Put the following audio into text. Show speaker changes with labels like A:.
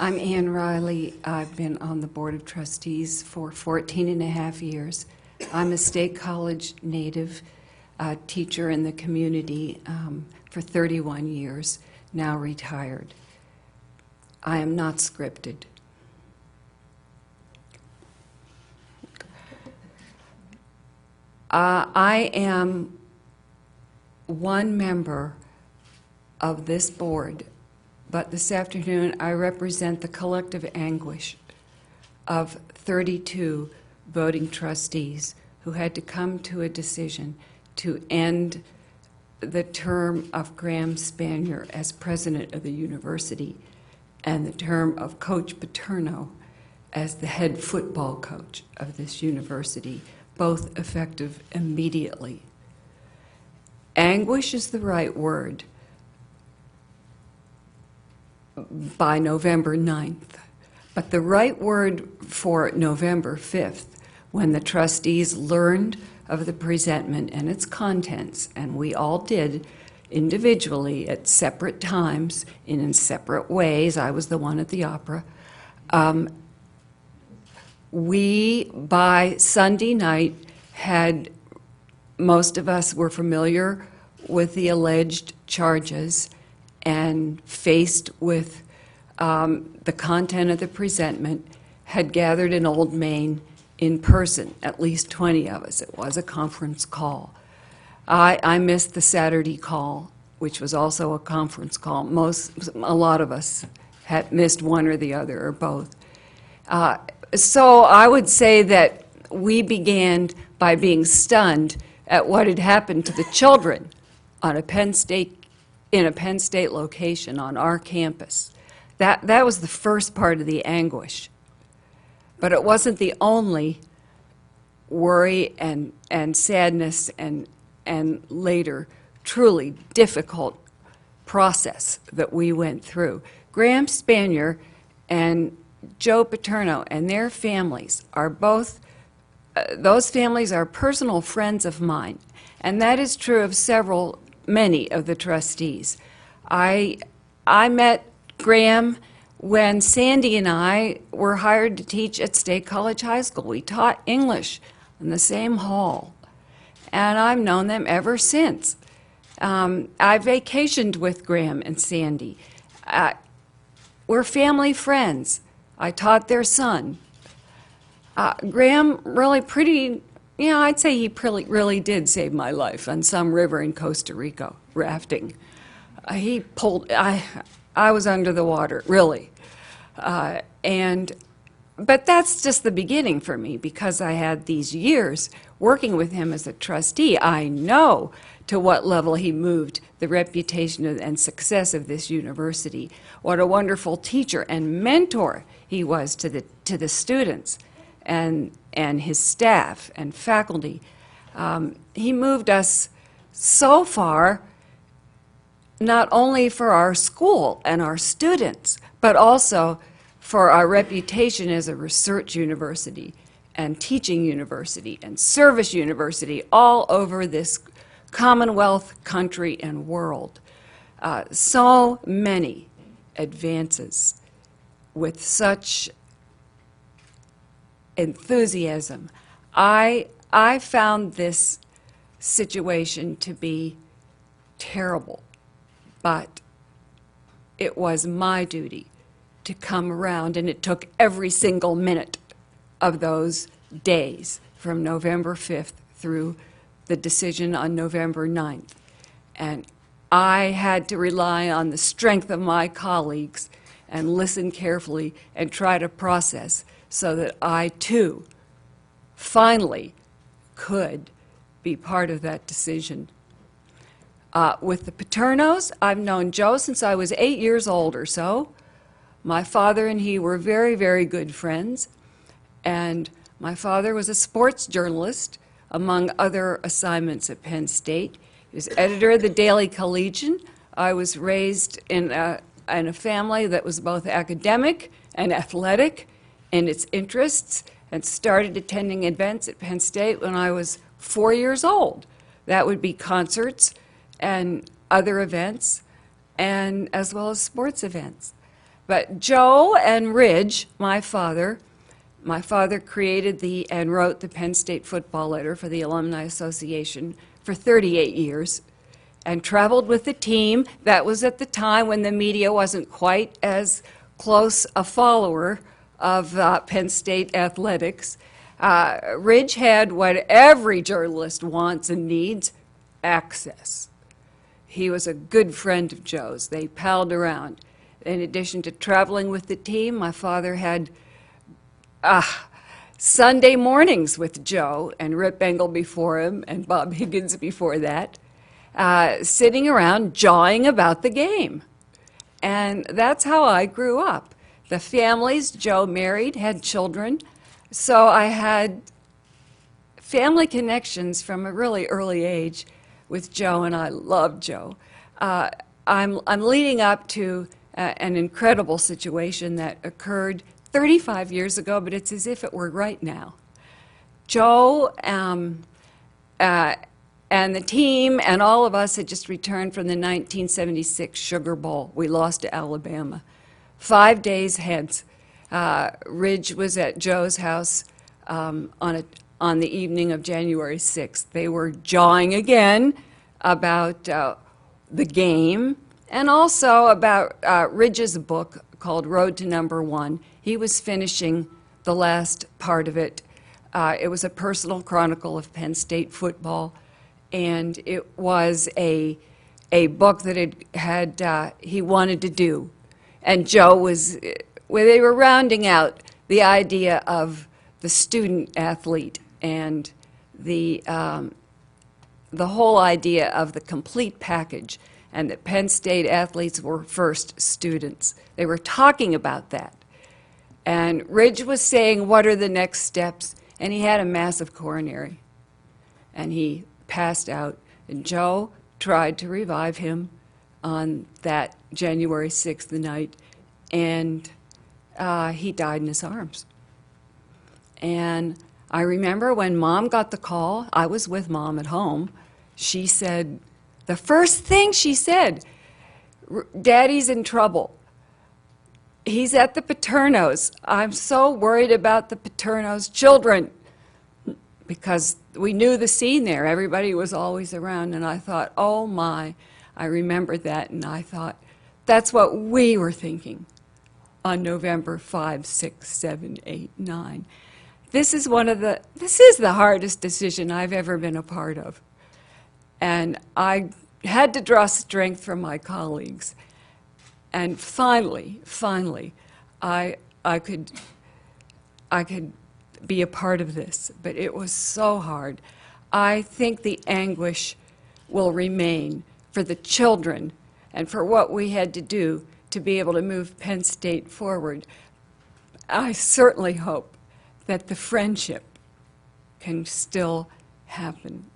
A: I'm Anne Riley. I've been on the Board of Trustees for 14 and a half years. I'm a State College native, teacher in the community for 31 years, now retired. I am not scripted. I am one member of this board, but this afternoon I represent the collective anguish of 32 voting trustees who had to come to a decision to end the term of Graham Spanier as president of the university and the term of Coach Paterno as the head football coach of this university, both effective immediately. Anguish is the right word by November 9th, but the right word for November 5th, when the trustees learned of the presentment and its contents, and we all did individually at separate times in separate ways. I was the one at the opera. We, by Sunday night, most of us were familiar with the alleged charges and faced with the content of the presentment, had gathered in Old Main in person, at least 20 of us. It was a conference call. I missed the Saturday call, which was also a conference call. A lot of us had missed one or the other or both. So I would say that we began by being stunned at what had happened to the children on in a Penn State location on our campus. That was the first part of the anguish. But it wasn't the only worry and sadness and later truly difficult process that we went through. Graham Spanier and Joe Paterno and their families are both, those families are personal friends of mine, and that is true of many of the trustees. I met Graham when Sandy and I were hired to teach at State College High School. We taught English in the same hall, and I've known them ever since. I vacationed with Graham and Sandy. We're family friends. I taught their son. Graham really I'd say he really did save my life on some river in Costa Rica, rafting. I was under the water, really. But that's just the beginning for me, because I had these years working with him as a trustee. I know to what level he moved the reputation and success of this university. What a wonderful teacher and mentor he was to the students and his staff and faculty. He moved us so far, not only for our school and our students, but also for our reputation as a research university and teaching university and service university all over this Commonwealth, country, and world. So many advances with such enthusiasm. I found this situation to be terrible, but it was my duty to come around, and it took every single minute of those days from November 5th through the decision on November 9th. And I had to rely on the strength of my colleagues and listen carefully and try to process so that I, too, finally could be part of that decision. With the Paternos, I've known Joe since I was 8 years old or so. My father and he were very, very good friends, and my father was a sports journalist, among other assignments at Penn State. He was editor of the Daily Collegian. I was raised in a family that was both academic and athletic in its interests, and started attending events at Penn State when I was 4 years old. That would be concerts and other events, and as well as sports events. But Joe and Ridge, my father created and wrote the Penn State football letter for the Alumni Association for 38 years and traveled with the team. That was at the time when the media wasn't quite as close a follower of Penn State athletics. Ridge had what every journalist wants and needs, access. He was a good friend of Joe's. They palled around. In addition to traveling with the team, my father had Sunday mornings with Joe and Rip Engel before him and Bob Higgins before that, sitting around jawing about the game. And that's how I grew up. The families Joe married had children, so I had family connections from a really early age with Joe, and I loved Joe. I'm leading up to an incredible situation that occurred 35 years ago, but it's as if it were right now. Joe and the team and all of us had just returned from the 1976 Sugar Bowl. We lost to Alabama. 5 days hence, Ridge was at Joe's house on the evening of January 6th. They were jawing again about the game and also about Ridge's book called Road to Number One. He was finishing the last part of it. It was a personal chronicle of Penn State football, and it was a book that he wanted to do. And Joe was, they were rounding out the idea of the student athlete and the whole idea of the complete package, and that Penn State athletes were first students. They were talking about that. And Ridge was saying, what are the next steps? And he had a massive coronary. And he passed out. And Joe tried to revive him on that January 6th night. And he died in his arms. And I remember when Mom got the call, I was with Mom at home. She said, the first thing she said, Daddy's in trouble. He's at the Paternos. I'm so worried about the Paternos' children, because we knew the scene there. Everybody was always around, and I thought, oh my. I remembered that, and I thought, that's what we were thinking on November 5, 6, 7, 8, 9. This is the hardest decision I've ever been a part of. And I had to draw strength from my colleagues. And finally, I could be a part of this, but it was so hard. I think the anguish will remain for the children and for what we had to do to be able to move Penn State forward. I certainly hope that the friendship can still happen.